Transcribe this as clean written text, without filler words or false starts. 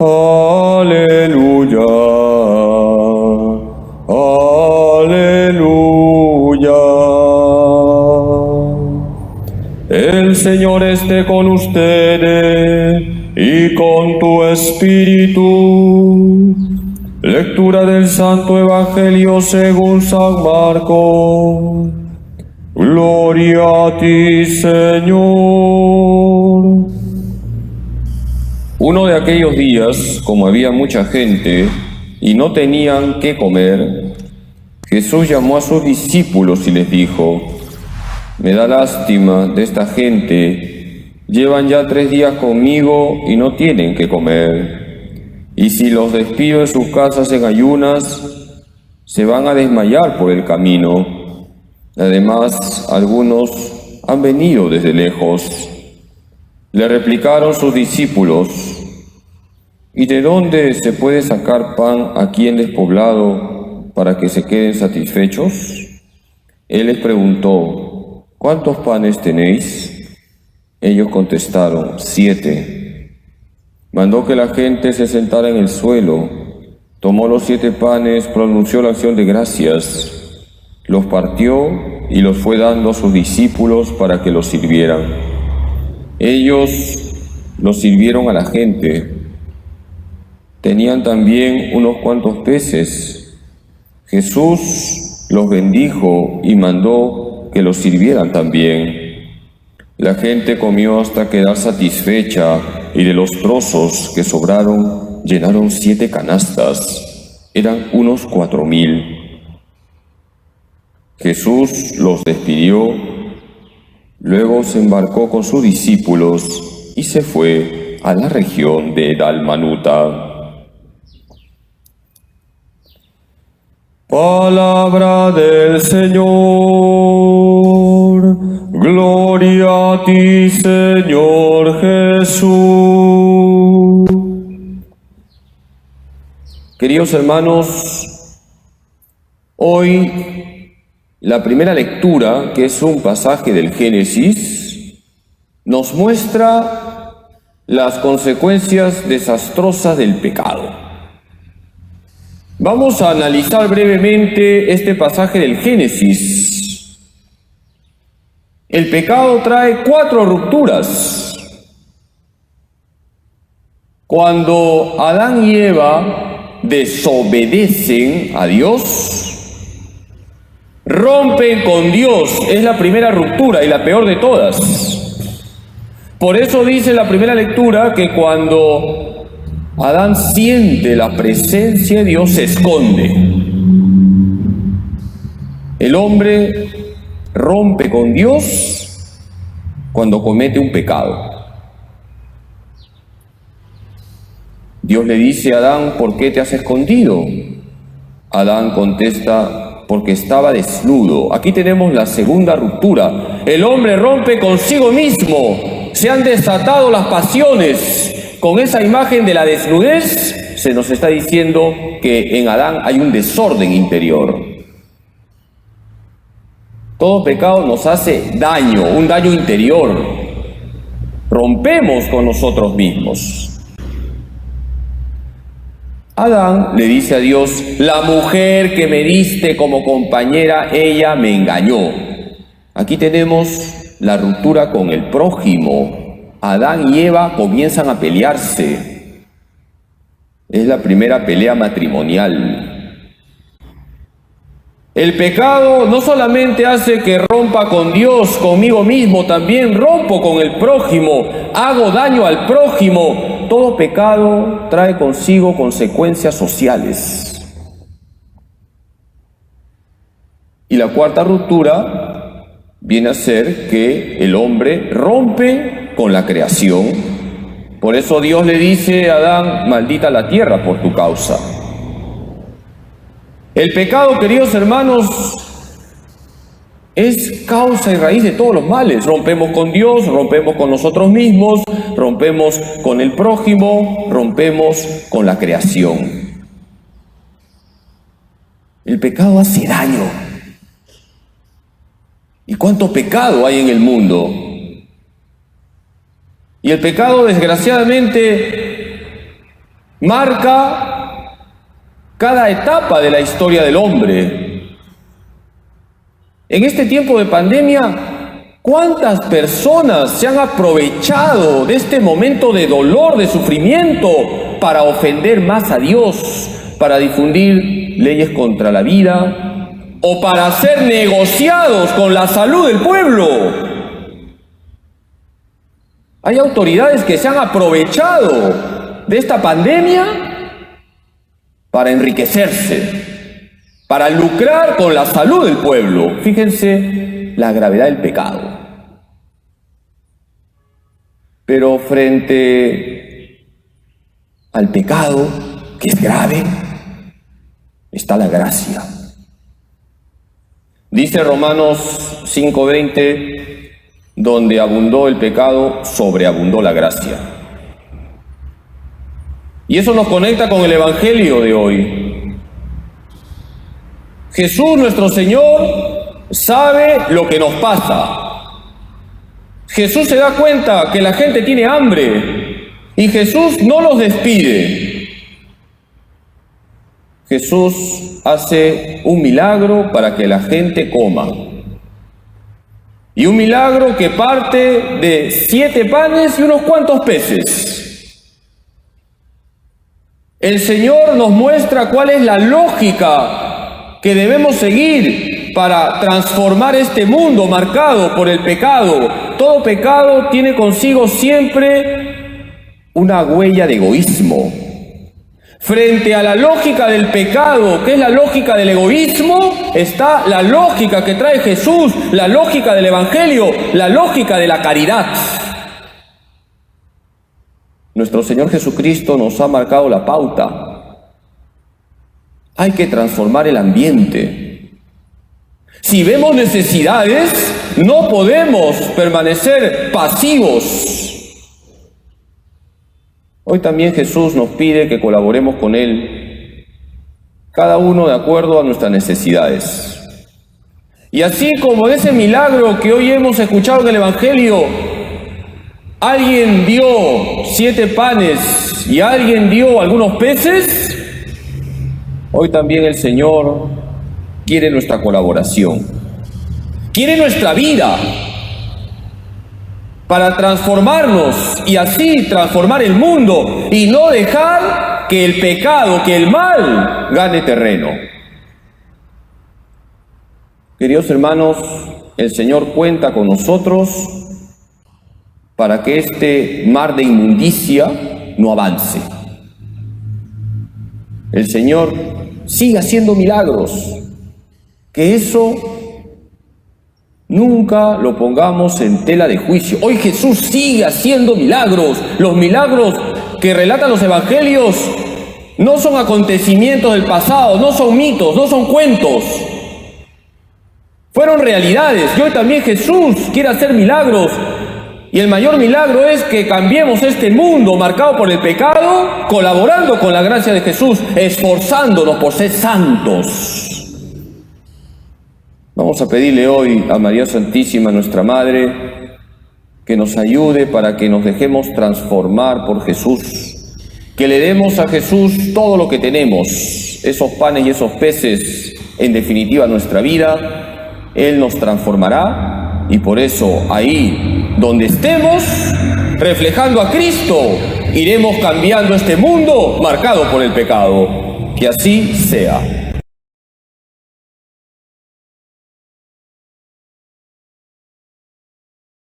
Aleluya, aleluya. El Señor esté con ustedes y con tu espíritu. Lectura del Santo Evangelio según San Marcos. Gloria a ti, Señor. Uno de aquellos días, como había mucha gente y no tenían qué comer, Jesús llamó a sus discípulos y les dijo: me da lástima de esta gente, llevan ya 3 días conmigo y no tienen qué comer. Y si los despido de sus casas en ayunas, se van a desmayar por el camino. Además, algunos han venido desde lejos. Le replicaron sus discípulos: ¿y de dónde se puede sacar pan aquí en despoblado para que se queden satisfechos? Él les preguntó: ¿cuántos panes tenéis? Ellos contestaron: 7. Mandó que la gente se sentara en el suelo, tomó los 7 panes, pronunció la acción de gracias, los partió y los fue dando a sus discípulos para que los sirvieran. Ellos los sirvieron a la gente. Tenían también unos cuantos peces. Jesús los bendijo y mandó que los sirvieran también. La gente comió hasta quedar satisfecha y de los trozos que sobraron llenaron 7 canastas. Eran unos 4,000. Jesús los despidió. Luego se embarcó con sus discípulos y se fue a la región de Dalmanuta. Palabra del Señor. Gloria a ti, Señor Jesús. Queridos hermanos, hoy la primera lectura, que es un pasaje del Génesis, nos muestra las consecuencias desastrosas del pecado. Vamos a analizar brevemente este pasaje del Génesis. El pecado trae 4 rupturas. Cuando Adán y Eva desobedecen a Dios, rompen con Dios, es la primera ruptura y la peor de todas. Por eso dice la primera lectura que cuando Adán siente la presencia de Dios se esconde. El hombre rompe con Dios cuando comete un pecado. Dios le dice a Adán: ¿por qué te has escondido? Adán contesta: porque estaba desnudo. Aquí tenemos la segunda ruptura. El hombre rompe consigo mismo. Se han desatado las pasiones. Con esa imagen de la desnudez se nos está diciendo que en Adán hay un desorden interior. Todo pecado nos hace daño, un daño interior. Rompemos con nosotros mismos. Adán le dice a Dios: la mujer que me diste como compañera, ella me engañó. Aquí tenemos la ruptura con el prójimo. Adán y Eva comienzan a pelearse. Es la primera pelea matrimonial. El pecado no solamente hace que rompa con Dios, conmigo mismo, también rompo con el prójimo, hago daño al prójimo. Todo pecado trae consigo consecuencias sociales. Y la cuarta ruptura viene a ser que el hombre rompe con la creación. Por eso Dios le dice a Adán: maldita la tierra por tu causa. El pecado, queridos hermanos, es causa y raíz de todos los males. Rompemos con Dios, rompemos con nosotros mismos, rompemos con el prójimo, rompemos con la creación. El pecado hace daño. ¿Y cuánto pecado hay en el mundo? Y el pecado, desgraciadamente, marca cada etapa de la historia del hombre. En este tiempo de pandemia, ¿cuántas personas se han aprovechado de este momento de dolor, de sufrimiento, para ofender más a Dios, para difundir leyes contra la vida o para ser negociados con la salud del pueblo? Hay autoridades que se han aprovechado de esta pandemia para enriquecerse, para lucrar con la salud del pueblo. Fíjense la gravedad del pecado. Pero frente al pecado, que es grave, está la gracia. Dice Romanos 5:20, donde abundó el pecado, sobreabundó la gracia. Y eso nos conecta con el Evangelio de hoy. Jesús, nuestro Señor, sabe lo que nos pasa. Jesús se da cuenta que la gente tiene hambre y Jesús no los despide. Jesús hace un milagro para que la gente coma. Y un milagro que parte de 7 panes y unos cuantos peces. El Señor nos muestra cuál es la lógica que debemos seguir para transformar este mundo marcado por el pecado. Todo pecado tiene consigo siempre una huella de egoísmo. Frente a la lógica del pecado, que es la lógica del egoísmo, está la lógica que trae Jesús, la lógica del Evangelio, la lógica de la caridad. Nuestro Señor Jesucristo nos ha marcado la pauta. Hay que transformar el ambiente. Si vemos necesidades, no podemos permanecer pasivos. Hoy también Jesús nos pide que colaboremos con Él, cada uno de acuerdo a nuestras necesidades. Y así como ese milagro que hoy hemos escuchado en el Evangelio, alguien dio 7 panes y alguien dio algunos peces, hoy también el Señor quiere nuestra colaboración, quiere nuestra vida, para transformarnos y así transformar el mundo y no dejar que el pecado, que el mal gane terreno. Queridos hermanos, el Señor cuenta con nosotros para que este mar de inmundicia no avance. El Señor sigue haciendo milagros, que eso nunca lo pongamos en tela de juicio. Hoy Jesús sigue haciendo milagros. Los milagros que relatan los evangelios no son acontecimientos del pasado, no son mitos, no son cuentos. Fueron realidades. Y hoy también Jesús quiere hacer milagros. Y el mayor milagro es que cambiemos este mundo marcado por el pecado, colaborando con la gracia de Jesús, esforzándonos por ser santos. Vamos a pedirle hoy a María Santísima, nuestra Madre, que nos ayude para que nos dejemos transformar por Jesús, que le demos a Jesús todo lo que tenemos, esos panes y esos peces, en definitiva nuestra vida. Él nos transformará y por eso ahí donde estemos, reflejando a Cristo, iremos cambiando este mundo marcado por el pecado. Que así sea.